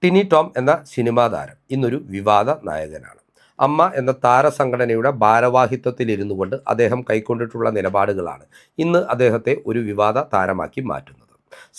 ടിനി ടോം എന്ന സിനിമാ താരം ഇന്നൊരു വിവാദ നായകനാണ്. അമ്മ എന്ന താരസംഘടനയുടെ ഭാരവാഹിത്വത്തിലിരുന്നു കൊണ്ട് അദ്ദേഹം കൈക്കൊണ്ടിട്ടുള്ള നിലപാടുകളാണ് ഇന്ന് അദ്ദേഹത്തെ ഒരു വിവാദ താരമാക്കി മാറ്റുന്നത്.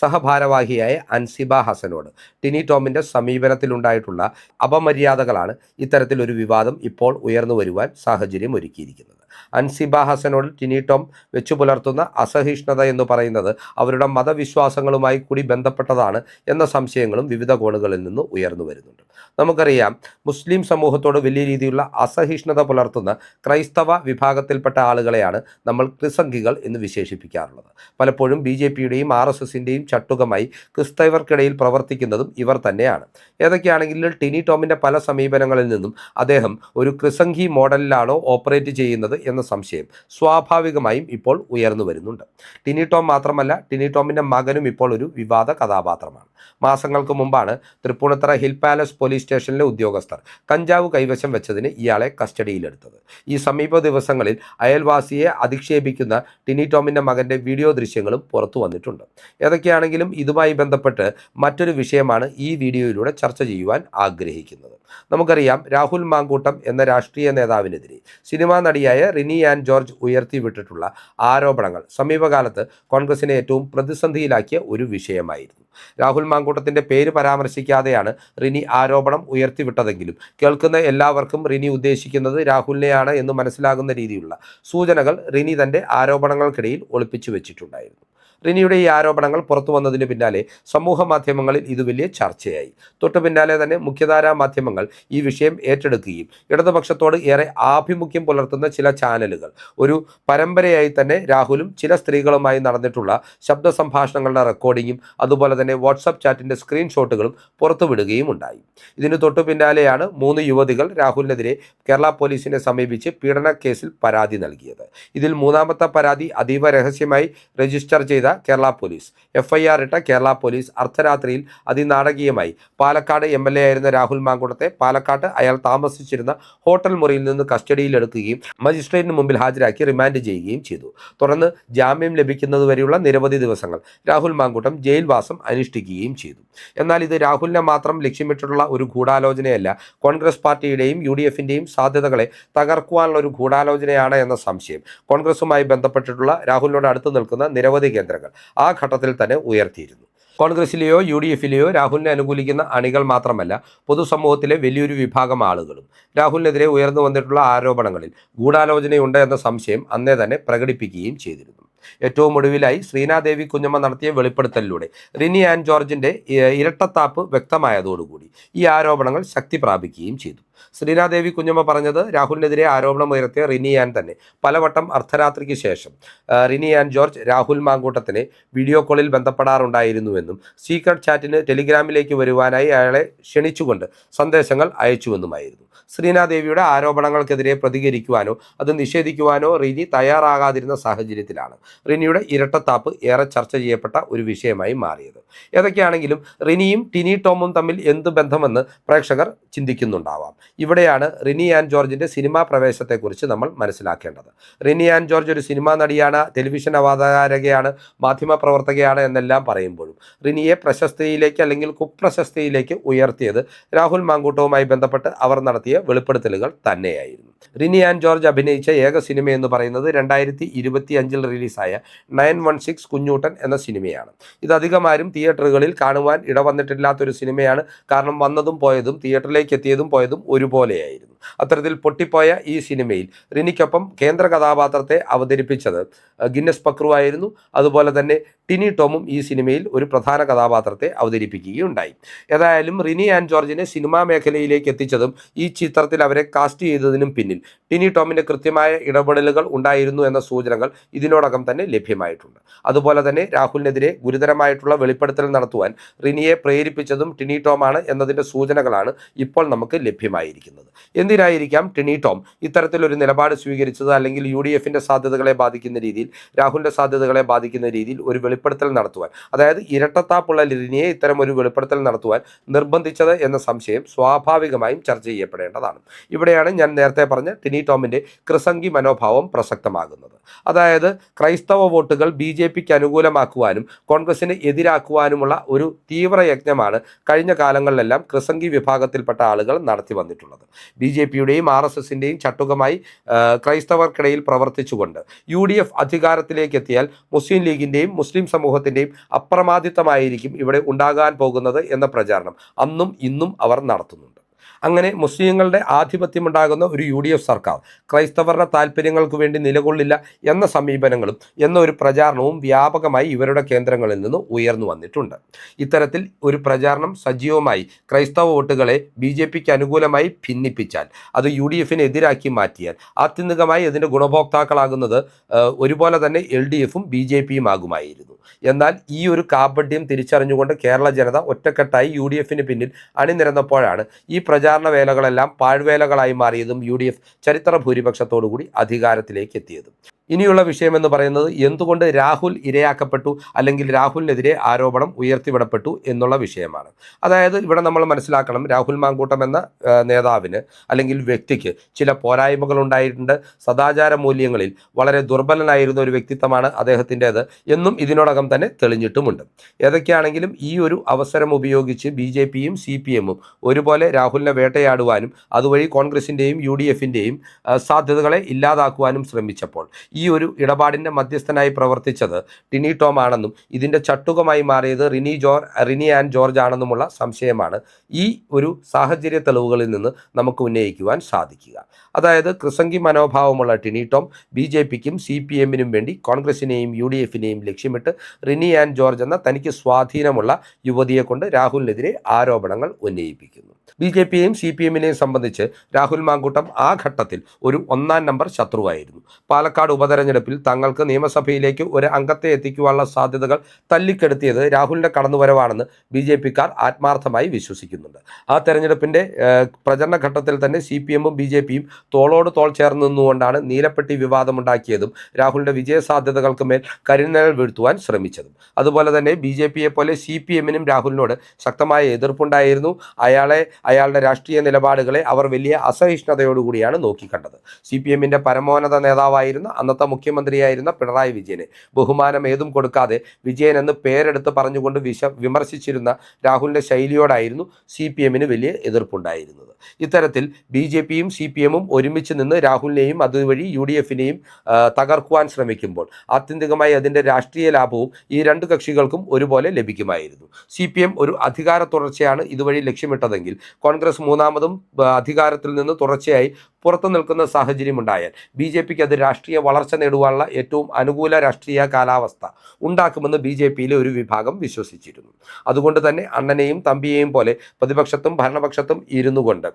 സഹഭാരവാഹിയായ അൻസിബ ഹസനോട് ടിനി ടോമിൻ്റെ സമീപനത്തിലുണ്ടായിട്ടുള്ള അപമര്യാദകളാണ് ഇത്തരത്തിലൊരു വിവാദം ഇപ്പോൾ ഉയർന്നു വരുവാൻ സാഹചര്യം ഒരുക്കിയിരിക്കുന്നത്. അൻസിബ ഹസനോട് ടിനി ടോം വെച്ചു പുലർത്തുന്ന അസഹിഷ്ണുത എന്ന് പറയുന്നത് അവരുടെ മതവിശ്വാസങ്ങളുമായി കൂടി ബന്ധപ്പെട്ടതാണ് എന്ന സംശയങ്ങളും വിവിധ കോണുകളിൽ നിന്ന് ഉയർന്നു വരുന്നുണ്ട്. നമുക്കറിയാം, മുസ്ലിം സമൂഹത്തോട് വലിയ രീതിയിലുള്ള അസഹിഷ്ണുത പുലർത്തുന്ന ക്രൈസ്തവ വിഭാഗത്തിൽപ്പെട്ട ആളുകളെയാണ് നമ്മൾ ക്രിസംഖികൾ എന്ന് വിശേഷിപ്പിക്കാറുള്ളത്. പലപ്പോഴും BJPയുടെയും RSSൻ്റെയും ചട്ടുകമായി ക്രിസ്തവർക്കിടയിൽ പ്രവർത്തിക്കുന്നതും ഇവർ തന്നെയാണ്. ഏതൊക്കെയാണെങ്കിലും ടിനി ടോമിൻ്റെ പല സമീപനങ്ങളിൽ നിന്നും അദ്ദേഹം ഒരു ക്രിസംഖി മോഡലിലാണോ ഓപ്പറേറ്റ് ചെയ്യുന്നത് എന്ന സംശയം സ്വാഭാവികമായും ഇപ്പോൾ ഉയർന്നു വരുന്നുണ്ട്. ടിനി ടോം മാത്രമല്ല, ടിനി ടോമിൻ്റെ മകനും ഇപ്പോൾ ഒരു വിവാദ കഥാപാത്രമാണ്. മാസങ്ങൾക്ക് മുമ്പാണ് തൃപ്പൂണിത്തറ ഹിൽ പാലസ് പോലീസ് സ്റ്റേഷനിലെ ഉദ്യോഗസ്ഥർ കഞ്ചാവ് കൈവശം വെച്ചതിന് ഇയാളെ കസ്റ്റഡിയിലെടുത്തത്. ഈ സമീപ ദിവസങ്ങളിൽ അയൽവാസിയെ അധിക്ഷേപിക്കുന്ന ടിനി ടോമിൻ്റെ മകൻ്റെ വീഡിയോ ദൃശ്യങ്ങളും പുറത്തു വന്നിട്ടുണ്ട്. ഏതൊക്കെയാണെങ്കിലും ഇതുമായി ബന്ധപ്പെട്ട് മറ്റൊരു വിഷയമാണ് ഈ വീഡിയോയിലൂടെ ചർച്ച ചെയ്യുവാൻ ആഗ്രഹിക്കുന്നത്. നമുക്കറിയാം, രാഹുൽ മാങ്കൂട്ടം എന്ന രാഷ്ട്രീയ നേതാവിനെതിരെ സിനിമാ നടിയായ റിനി ആൻ ജോർജ് ഉയർത്തിവിട്ടിട്ടുള്ള ആരോപണങ്ങൾ സമീപകാലത്ത് കോൺഗ്രസിനെ ഏറ്റവും പ്രതിസന്ധിയിലാക്കിയ ഒരു വിഷയമായിരുന്നു. രാഹുൽ മാങ്കൂട്ടത്തിൻ്റെ പേര് പരാമർശിക്കാതെയാണ് റിനി ആരോപണം ഉയർത്തിവിട്ടതെങ്കിലും കേൾക്കുന്ന എല്ലാവർക്കും റിനി ഉദ്ദേശിക്കുന്നത് രാഹുലിനെയാണ് എന്ന് മനസ്സിലാകുന്ന രീതിയിലുള്ള സൂചനകൾ റിനി തൻ്റെ ആരോപണങ്ങൾക്കിടയിൽ ഒളിപ്പിച്ചു വെച്ചിട്ടുണ്ടായിരുന്നു. റിനിയുടെ ഈ ആരോപണങ്ങൾ പുറത്തു വന്നതിന് പിന്നാലെ സമൂഹ മാധ്യമങ്ങളിൽ ഇത് വലിയ ചർച്ചയായി. തൊട്ടു പിന്നാലെ തന്നെ മുഖ്യധാരാ മാധ്യമങ്ങൾ ഈ വിഷയം ഏറ്റെടുക്കുകയും ഇടതുപക്ഷത്തോട് ഏറെ ആഭിമുഖ്യം പുലർത്തുന്ന ചില ചാനലുകൾ ഒരു പരമ്പരയായി തന്നെ രാഹുലും ചില സ്ത്രീകളുമായി നടന്നിട്ടുള്ള ശബ്ദ സംഭാഷണങ്ങളുടെ റെക്കോർഡിങ്ങും അതുപോലെ തന്നെ വാട്സപ്പ് ചാറ്റിൻ്റെ സ്ക്രീൻഷോട്ടുകളും പുറത്തുവിടുകയും ഉണ്ടായി. ഇതിന് തൊട്ടു പിന്നാലെയാണ് 3 യുവതികൾ രാഹുലിനെതിരെ കേരള പോലീസിനെ സമീപിച്ച് പീഡന കേസിൽ പരാതി നൽകിയത്. ഇതിൽ മൂന്നാമത്തെ പരാതി അതീവ രഹസ്യമായി രജിസ്റ്റർ ചെയ്ത കേരള പോലീസ് FIR ഇട്ട കേരള പോലീസ് അർദ്ധരാത്രിയിൽ അതിനാടകീയമായി പാലക്കാട് MLA ആയിരുന്ന രാഹുൽ മാങ്കൂട്ടത്തെ പാലക്കാട്ട് അയാൾ താമസിച്ചിരുന്ന ഹോട്ടൽ മുറിയിൽ നിന്ന് കസ്റ്റഡിയിലെടുക്കുകയും മജിസ്ട്രേറ്റിന് മുമ്പിൽ ഹാജരാക്കി റിമാൻഡ് ചെയ്യുകയും ചെയ്തു. തുടർന്ന് ജാമ്യം ലഭിക്കുന്നതുവരെയുള്ള നിരവധി ദിവസങ്ങൾ രാഹുൽ മാങ്കൂട്ടം ജയിൽവാസം അനുഷ്ഠിക്കുകയും ചെയ്തു. എന്നാൽ ഇത് രാഹുലിനെ മാത്രം ലക്ഷ്യമിട്ടിട്ടുള്ള ഒരു ഗൂഢാലോചനയല്ല, കോൺഗ്രസ് പാർട്ടിയുടെയും UDFൻ്റെയും സാധ്യതകളെ തകർക്കുവാനുള്ള ഒരു ഗൂഢാലോചനയാണ് എന്ന സംശയം കോൺഗ്രസുമായി ബന്ധപ്പെട്ടിട്ടുള്ള രാഹുലിനോട് അടുത്ത് നിൽക്കുന്ന നിരവധി കേന്ദ്രങ്ങൾ ആ ഘട്ടത്തിൽ തന്നെ ഉയർത്തിയിരുന്നു. കോൺഗ്രസിലെയോ UDFിലെയോ രാഹുലിനെ അനുകൂലിക്കുന്ന അണികൾ മാത്രമല്ല, പൊതുസമൂഹത്തിലെ വലിയൊരു വിഭാഗം ആളുകളും രാഹുലിനെതിരെ ഉയർന്നു വന്നിട്ടുള്ള ആരോപണങ്ങളിൽ ഗൂഢാലോചനയുണ്ട് എന്ന സംശയം അന്നേ തന്നെ പ്രകടിപ്പിക്കുകയും ചെയ്തിരുന്നു. ഏറ്റവും ഒടുവിലായി ശ്രീനാദേവി കുഞ്ഞമ്മ നടത്തിയ വെളിപ്പെടുത്തലിലൂടെ റിനി ആൻ ജോർജിൻ്റെ ഇരട്ടത്താപ്പ് വ്യക്തമായതോടുകൂടി ഈ ആരോപണങ്ങൾ ശക്തി പ്രാപിക്കുകയും ചെയ്തു. ശ്രീനാദേവി കുഞ്ഞമ്മ പറഞ്ഞത് രാഹുലിനെതിരെ ആരോപണം ഉയർത്തിയ റിനി ആൻ തന്നെ പലവട്ടം അർദ്ധരാത്രിക്ക് ശേഷം റിനി ആൻ ജോർജ് രാഹുൽ മാങ്കൂട്ടത്തിനെ വീഡിയോ കോളിൽ ബന്ധപ്പെടാറുണ്ടായിരുന്നുവെന്നും സീക്രട്ട് ചാറ്റിന് ടെലിഗ്രാമിലേക്ക് വരുവാനായി അയാളെ ക്ഷണിച്ചുകൊണ്ട് സന്ദേശങ്ങൾ അയച്ചുവെന്നുമായിരുന്നു. ശ്രീനാദേവിയുടെ ആരോപണങ്ങൾക്കെതിരെ പ്രതികരിക്കുവാനോ അത് നിഷേധിക്കുവാനോ റിനി തയ്യാറാകാതിരുന്ന സാഹചര്യത്തിലാണ് റിനിയുടെ ഇരട്ടത്താപ്പ് ഏറെ ചർച്ച ചെയ്യപ്പെട്ട ഒരു വിഷയമായി മാറിയത്. ഏതൊക്കെയാണെങ്കിലും റിനിയും ടിനി ടോമും തമ്മിൽ എന്ത് ബന്ധമെന്ന് പ്രേക്ഷകർ ചിന്തിക്കുന്നുണ്ടാവാം. ഇവിടെയാണ് റിനി ആൻ ജോർജിൻ്റെ സിനിമാ പ്രവേശത്തെക്കുറിച്ച് നമ്മൾ മനസ്സിലാക്കേണ്ടത്. റിനി ആൻ ജോർജ് ഒരു സിനിമാ നടിയാണ്, ടെലിവിഷൻ അവതാരകയാണ്, മാധ്യമപ്രവർത്തകയാണ് എന്നെല്ലാം പറയുമ്പോഴും റിനിയെ പ്രശസ്തിയിലേക്ക് അല്ലെങ്കിൽ കുപ്രശസ്തിയിലേക്ക് ഉയർത്തിയത് രാഹുൽ മാങ്കൂട്ടവുമായി ബന്ധപ്പെട്ട് അവർ നടത്തിയ വെളിപ്പെടുത്തലുകൾ തന്നെയായിരുന്നു. റിനി ആൻ ജോർജ് അഭിനയിച്ച ഏക സിനിമ എന്ന് പറയുന്നത് 2025 റിലീസായ 916 കുഞ്ഞൂട്ടൻ എന്ന സിനിമയാണ്. ഇത് അധികമാരും തിയേറ്ററുകളിൽ കാണുവാൻ ഇടവന്നിട്ടില്ലാത്തൊരു സിനിമയാണ്. കാരണം വന്നതും പോയതും തിയേറ്ററിലേക്ക് എത്തിയതും പോയതും ഒരുപോലെയായിരുന്നു. അത്തരത്തിൽ പൊട്ടിപ്പോയ ഈ സിനിമയിൽ റിനിക്കൊപ്പം കേന്ദ്ര കഥാപാത്രത്തെ അവതരിപ്പിച്ചത് ഗിന്നസ് പക്രു ആയിരുന്നു. അതുപോലെ തന്നെ ടിനി ടോമും ഈ സിനിമയിൽ ഒരു പ്രധാന കഥാപാത്രത്തെ അവതരിപ്പിക്കുകയുണ്ടായി. ഏതായാലും റിനി ആൻ ജോർജിനെ സിനിമാ മേഖലയിലേക്ക് എത്തിച്ചതും ഈ ചിത്രത്തിൽ അവരെ കാസ്റ്റ് ചെയ്തതിനും പിന്നിൽ ടിനി ടോമിൻ്റെ കൃത്യമായ ഇടപെടലുകൾ ഉണ്ടായിരുന്നു എന്ന സൂചനകൾ ഇതിനോടകം തന്നെ ലഭ്യമായിട്ടുണ്ട്. അതുപോലെ തന്നെ രാഹുലിനെതിരെ ഗുരുതരമായിട്ടുള്ള വെളിപ്പെടുത്തൽ നടത്തുവാൻ റിനിയെ പ്രേരിപ്പിച്ചതും ടിനി ടോമാണ് എന്നതിൻ്റെ സൂചനകളാണ് ഇപ്പോൾ നമുക്ക് ലഭ്യമായിരിക്കുന്നത്. എന്തിനായിരിക്കാം ടിനി ടോം ഇത്തരത്തിലൊരു നിലപാട് സ്വീകരിച്ചത്, അല്ലെങ്കിൽ UDFിൻ്റെ സാധ്യതകളെ ബാധിക്കുന്ന രീതിയിൽ, രാഹുലിൻ്റെ സാധ്യതകളെ ബാധിക്കുന്ന രീതിയിൽ ഒരു വെളിപ്പെടുത്തൽ നടത്തുവാൻ, അതായത് ഇരട്ടത്താപ്പുള്ള ലിനിയെ ഇത്തരം ഒരു വെളിപ്പെടുത്തൽ നടത്തുവാൻ നിർബന്ധിച്ചത് എന്ന സംശയം സ്വാഭാവികമായും ചർച്ച ചെയ്യപ്പെടേണ്ടതാണ്. ഇവിടെയാണ് ഞാൻ നേരത്തെ പറഞ്ഞ ടിനി ടോമിൻ്റെ കൃസംഗി മനോഭാവം പ്രസക്തമാകുന്നത്. അതായത് ക്രൈസ്തവ വോട്ടുകൾ BJPക്ക് അനുകൂലമാക്കുവാനും കോൺഗ്രസിന് എതിരാക്കുവാനുമുള്ള ഒരു തീവ്ര യജ്ഞമാണ് കഴിഞ്ഞ കാലങ്ങളിലെല്ലാം കൃസംഗി വിഭാഗത്തിൽപ്പെട്ട ആളുകൾ നടത്തി വന്നിട്ടുള്ളത്. BJPയുടെയും RSSൻ്റെയും ചട്ടുകമായി ക്രൈസ്തവർക്കിടയിൽ പ്രവർത്തിച്ചുകൊണ്ട് UDF അധികാരത്തിലേക്ക് എത്തിയാൽ മുസ്ലിം ലീഗിൻ്റെയും മുസ്ലിം സമൂഹത്തിൻ്റെയും അപ്രമാദിത്വമായിരിക്കും ഇവിടെ ഉണ്ടാകാൻ പോകുന്നത് എന്ന പ്രചാരണം അന്നും ഇന്നും അവർ നടത്തുന്നുണ്ട്. അങ്ങനെ മുസ്ലിങ്ങളുടെ ആധിപത്യമുണ്ടാകുന്ന ഒരു UDF സർക്കാർ ക്രൈസ്തവരുടെ താല്പര്യങ്ങൾക്ക് വേണ്ടി നിലകൊള്ളില്ല എന്ന സമീപനങ്ങളും എന്ന ഒരു പ്രചാരണവും വ്യാപകമായി ഇവരുടെ കേന്ദ്രങ്ങളിൽ നിന്ന് ഉയർന്നു വന്നിട്ടുണ്ട്. ഇത്തരത്തിൽ ഒരു പ്രചാരണം സജീവമായി ക്രൈസ്തവ വോട്ടുകളെ BJPക്ക് അനുകൂലമായി ഭിന്നിപ്പിച്ചാൽ, അത് UDFിനെ എതിരാക്കി മാറ്റിയാൽ, ആത്യന്തികമായി അതിൻ്റെ ഗുണഭോക്താക്കളാകുന്നത് ഒരുപോലെ തന്നെ LDFും BJPയും ആകുമായിരുന്നു. എന്നാൽ ഈ ഒരു കാപട്യം തിരിച്ചറിഞ്ഞുകൊണ്ട് കേരള ജനത ഒറ്റക്കെട്ടായി UDFിന് പിന്നിൽ അണിനിരന്നപ്പോഴാണ് ഈ പ്രചാരണ വേലകളെല്ലാം പാഴ്വേലകളായി മാറിയതും UDF ചരിത്ര ഭൂരിപക്ഷത്തോടുകൂടി അധികാരത്തിലേക്ക് എത്തിയതും. ഇനിയുള്ള വിഷയമെന്ന് പറയുന്നത് എന്തുകൊണ്ട് രാഹുൽ ഇരയാക്കപ്പെട്ടു, അല്ലെങ്കിൽ രാഹുലിനെതിരെ ആരോപണം ഉയർത്തിവിടപ്പെട്ടു എന്നുള്ള വിഷയമാണ്. അതായത് ഇവിടെ നമ്മൾ മനസ്സിലാക്കണം, രാഹുൽ മാങ്കൂട്ടം എന്ന നേതാവിന് അല്ലെങ്കിൽ വ്യക്തിക്ക് ചില പോരായ്മകൾ ഉണ്ടായിട്ടുണ്ട്. സദാചാര മൂല്യങ്ങളിൽ വളരെ ദുർബലനായിരുന്ന ഒരു വ്യക്തിത്വമാണ് അദ്ദേഹത്തിൻ്റേത് എന്നും ഇതിനോടകം തന്നെ തെളിഞ്ഞിട്ടുമുണ്ട്. ഏതൊക്കെയാണെങ്കിലും ഈ ഒരു അവസരം ഉപയോഗിച്ച് BJPയും CPMും ഒരുപോലെ രാഹുലിനെ വേട്ടയാടുവാനും അതുവഴി കോൺഗ്രസിൻ്റെയും UDFിൻ്റെയും സാധ്യതകളെ ഇല്ലാതാക്കുവാനും ശ്രമിച്ചപ്പോൾ ഈ ഒരു ഇടപാടിൻ്റെ മധ്യസ്ഥനായി പ്രവർത്തിച്ചത് ടിനി ടോം ആണെന്നും ഇതിൻ്റെ ചട്ടുകമായി മാറിയത് റിനി ആൻഡ് ജോർജ് ആണെന്നുമുള്ള സംശയമാണ് ഈ ഒരു സാഹചര്യ തെളിവുകളിൽ നിന്ന് നമുക്ക് ഉന്നയിക്കുവാൻ സാധിക്കുക. അതായത് കൃസംഗി മനോഭാവമുള്ള ടിനി ടോം BJPക്കും CPMനും വേണ്ടി കോൺഗ്രസിനെയും UDFിനെയും ലക്ഷ്യമിട്ട് റിനി ആൻഡ് ജോർജ് എന്ന തനിക്ക് സ്വാധീനമുള്ള യുവതിയെ കൊണ്ട് രാഹുലിനെതിരെ ആരോപണങ്ങൾ ഉന്നയിപ്പിക്കുന്നു. BJPയെയും CPMനെയും സംബന്ധിച്ച് രാഹുൽ മാങ്കൂട്ടം ആ ഘട്ടത്തിൽ ഒരു ഒന്നാം നമ്പർ ശത്രുവായിരുന്നു. പാലക്കാട് ഉപതെരഞ്ഞെടുപ്പിൽ തങ്ങൾക്ക് നിയമസഭയിലേക്ക് ഒരു അംഗത്തെ എത്തിക്കുവാനുള്ള സാധ്യതകൾ തല്ലിക്കെടുത്തിയത് രാഹുലിൻ്റെ കടന്നുവരവാണെന്ന് BJPക്കാർ ആത്മാർത്ഥമായി വിശ്വസിക്കുന്നുണ്ട്. ആ തെരഞ്ഞെടുപ്പിൻ്റെ പ്രചരണ ഘട്ടത്തിൽ തന്നെ CPMും BJPയും തോളോട് തോൾ ചേർന്ന് നിന്നുകൊണ്ടാണ് നീലപ്പെട്ടി വിവാദമുണ്ടാക്കിയതും രാഹുലിൻ്റെ വിജയസാധ്യതകൾക്ക് മേൽ കരിനിഴൽ വീഴ്ത്തുവാൻ ശ്രമിച്ചതും. അതുപോലെ തന്നെ BJPയെ പോലെ CPMനും രാഹുലിനോട് ശക്തമായ എതിർപ്പുണ്ടായിരുന്നു. അയാളുടെ രാഷ്ട്രീയ നിലപാടുകളെ അവർ വലിയ അസഹിഷ്ണുതയോടുകൂടിയാണ് നോക്കിക്കണ്ടത്. CPMൻ്റെ പരമോന്നത നേതാവായിരുന്ന അന്നത്തെ മുഖ്യമന്ത്രിയായിരുന്ന പിണറായി വിജയനെ ബഹുമാനം ഏതും കൊടുക്കാതെ വിജയൻ എന്ന് പേരെടുത്ത് പറഞ്ഞുകൊണ്ട് വിമർശിച്ചിരുന്ന രാഹുലിൻ്റെ ശൈലിയോടായിരുന്നു CPMന് വലിയ എതിർപ്പുണ്ടായിരുന്നത്. ഇത്തരത്തിൽ BJPയും CPMും ഒരുമിച്ച് നിന്ന് രാഹുലിനെയും അതുവഴി UDFിനെയും തകർക്കുവാൻ ശ്രമിക്കുമ്പോൾ ആത്യന്തികമായി അതിൻ്റെ രാഷ്ട്രീയ ലാഭവും ഈ രണ്ട് കക്ഷികൾക്കും ഒരുപോലെ ലഭിക്കുമായിരുന്നു. CPM ഒരു അധികാര തുടർച്ചയാണ് ഇതുവഴി ലക്ഷ്യമിട്ടതെങ്കിൽ കോൺഗ്രസ് മൂന്നാമതും അധികാരത്തിൽ നിന്ന് തുടർച്ചയായി പുറത്തു നിൽക്കുന്ന സാഹചര്യമുണ്ടായാൽ BJPക്ക് അത് രാഷ്ട്രീയ വളർച്ച നേടുവാനുള്ള ഏറ്റവും അനുകൂല രാഷ്ട്രീയ കാലാവസ്ഥ ഉണ്ടാക്കുമെന്ന് BJPയിലെ ഒരു വിഭാഗം വിശ്വസിച്ചിരുന്നു. അതുകൊണ്ട് തന്നെ അണ്ണനെയും തമ്പിയെയും പോലെ പ്രതിപക്ഷത്തും ഭരണപക്ഷത്തും ഇരുന്നു കൊണ്ട്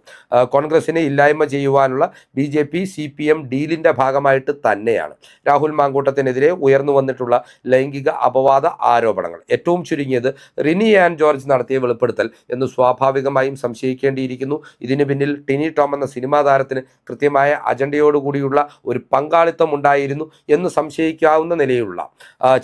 കോൺഗ്രസിനെ ഇല്ലായ്മ ചെയ്യുവാനുള്ള BJP-CPM ഡീലിൻ്റെ ഭാഗമായിട്ട് തന്നെയാണ് രാഹുൽ മാങ്കൂട്ടത്തിനെതിരെ ഉയർന്നു വന്നിട്ടുള്ള ലൈംഗിക അപവാദ ആരോപണങ്ങൾ. ഏറ്റവും ചുരുങ്ങിയത് റിനി ആൻഡ് ജോർജ് നടത്തിയ വെളിപ്പെടുത്തൽ എന്ന് സ്വാഭാവികമായും സംശയിക്കേണ്ടിയിരിക്കുന്നു. ഇതിന് പിന്നിൽ ടിനി ടോം എന്ന സിനിമാ താരത്തിന് കൃത്യമായ അജണ്ടയോടുകൂടിയുള്ള ഒരു പങ്കാളിത്തം ഉണ്ടായിരുന്നു എന്ന് സംശയിക്കാവുന്ന നിലയിലുള്ള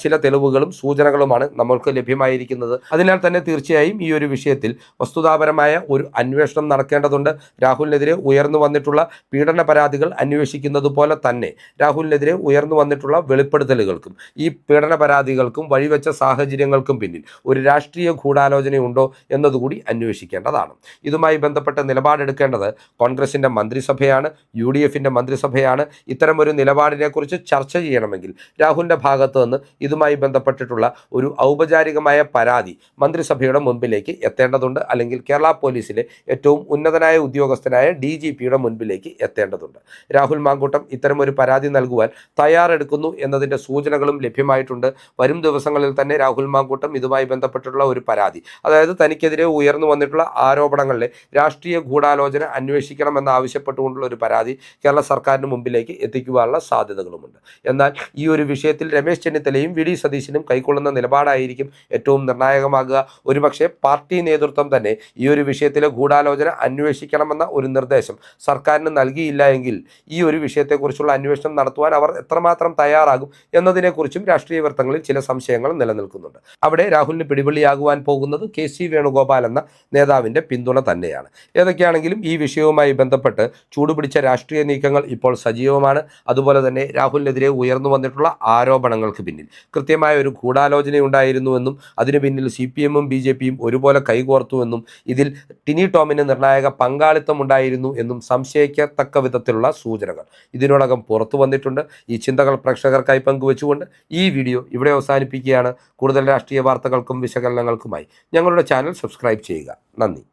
ചില തെളിവുകളും സൂചനകളുമാണ് നമ്മൾക്ക് ലഭ്യമായിരിക്കുന്നത്. അതിനാൽ തന്നെ തീർച്ചയായും ഈ ഒരു വിഷയത്തിൽ വസ്തുതാപരമായ ഒരു അന്വേഷണം നടക്കേണ്ടതുണ്ട്. രാഹുലിനെതിരെ ഉയർന്നു വന്നിട്ടുള്ള പീഡന പരാതികൾ അന്വേഷിക്കുന്നത് പോലെ തന്നെ രാഹുലിനെതിരെ ഉയർന്നു വന്നിട്ടുള്ള വെളിപ്പെടുത്തലുകൾക്കും ഈ പീഡന പരാതികൾക്കും വഴിവെച്ച സാഹചര്യങ്ങൾക്കും പിന്നിൽ ഒരു രാഷ്ട്രീയ ഗൂഢാലോചനയുണ്ടോ എന്നതുകൂടി അന്വേഷിക്കേണ്ടതാണ്. ഇതുമായി ബന്ധപ്പെട്ട് നിലപാടെടുക്കേണ്ടത് കോൺഗ്രസിൻ്റെ മന്ത്രിസഭയാണ്, UDFിൻ്റെ മന്ത്രിസഭയാണ്. ഇത്തരമൊരു നിലപാടിനെക്കുറിച്ച് ചർച്ച ചെയ്യണമെങ്കിൽ രാഹുലിൻ്റെ ഭാഗത്ത് നിന്ന് ഇതുമായി ബന്ധപ്പെട്ടിട്ടുള്ള ഒരു ഔപചാരികമായ പരാതി മന്ത്രിസഭയുടെ മുൻപിലേക്ക് എത്തേണ്ടതുണ്ട്, അല്ലെങ്കിൽ കേരള പോലീസിലെ ഏറ്റവും ഉന്നതനായ ഉദ്യോഗസ്ഥനായ DGPയുടെ മുൻപിലേക്ക് എത്തേണ്ടതുണ്ട്. രാഹുൽ മാങ്കൂട്ടം ഇത്തരമൊരു പരാതി നൽകുവാൻ തയ്യാറെടുക്കുന്നു എന്നതിൻ്റെ സൂചനകളും ലഭ്യമായിട്ടുണ്ട്. വരും ദിവസങ്ങളിൽ തന്നെ രാഹുൽ മാങ്കൂട്ടം ഇതുമായി ബന്ധപ്പെട്ടിട്ടുള്ള ഒരു പരാതി, അതായത് തനിക്കെതിരെ ഉയർന്നു വന്നിട്ടുള്ള ആരോപണങ്ങളിലെ രാഷ്ട്രീയ ഗൂഢാലോചന അന്വേഷിക്കണമെന്ന് ആവശ്യപ്പെട്ടുകൊണ്ടുള്ള ഒരു പരാതി കേരള സർക്കാരിന് മുമ്പിലേക്ക് എത്തിക്കുവാനുള്ള സാധ്യതകൾ നിലപാടുകളുമുണ്ട്. എന്നാൽ ഈ ഒരു വിഷയത്തിൽ രമേശ് ചെന്നിത്തലയും വി ഡി സതീശനും കൈക്കൊള്ളുന്ന നിലപാടായിരിക്കും ഏറ്റവും നിർണായകമാകുക. ഒരുപക്ഷെ പാർട്ടി നേതൃത്വം തന്നെ ഈ ഒരു വിഷയത്തിലെ ഗൂഢാലോചന അന്വേഷിക്കണമെന്ന ഒരു നിർദ്ദേശം സർക്കാരിന് നൽകിയില്ല എങ്കിൽ ഈ ഒരു വിഷയത്തെക്കുറിച്ചുള്ള അന്വേഷണം നടത്തുവാൻ അവർ എത്രമാത്രം തയ്യാറാകും എന്നതിനെക്കുറിച്ചും രാഷ്ട്രീയ വൃത്തങ്ങളിൽ ചില സംശയങ്ങൾ നിലനിൽക്കുന്നുണ്ട്. അവിടെ രാഹുലിന് പിടിവള്ളിയാകുവാൻ പോകുന്നത് KC വേണുഗോപാൽ എന്ന നേതാവിൻ്റെ പിന്തുണ തന്നെയാണ്. ഏതൊക്കെയാണെങ്കിലും ഈ വിഷയവുമായി ബന്ധപ്പെട്ട് ചൂടുപിടിച്ച രാഷ്ട്രീയ നീക്കങ്ങൾ ഇപ്പോൾ സജീവമാണ്. അതുപോലെ തന്നെ രാഹുലിനെതിരെ ഉയർന്നു വന്നിട്ടുള്ള ആരോപണങ്ങൾക്ക് പിന്നിൽ കൃത്യമായ ഒരു ഗൂഢാലോചനയുണ്ടായിരുന്നുവെന്നും അതിന് പിന്നിൽ CPM-ഉം BJP-യും ഒരുപോലെ കൈകോർത്തുവെന്നും ഇതിൽ ടിനി ടോമിന് നിർണായക പങ്കാളിത്തമുണ്ടായിരുന്നു എന്നും സംശയിക്കത്തക്ക വിധത്തിലുള്ള സൂചനകൾ ഇതിനോടകം പുറത്തു വന്നിട്ടുണ്ട്. ഈ ചിന്തകൾ പ്രേക്ഷകർക്കായി പങ്കുവെച്ചുകൊണ്ട് ഈ വീഡിയോ ഇവിടെ അവസാനിപ്പിക്കുകയാണ്. കൂടുതൽ രാഷ്ട്രീയ വാർത്തകൾക്കും വിശകലനങ്ങൾക്കുമായി ഞങ്ങളുടെ ചാനൽ സബ്സ്ക്രൈബ് ചെയ്യുക. നന്ദി.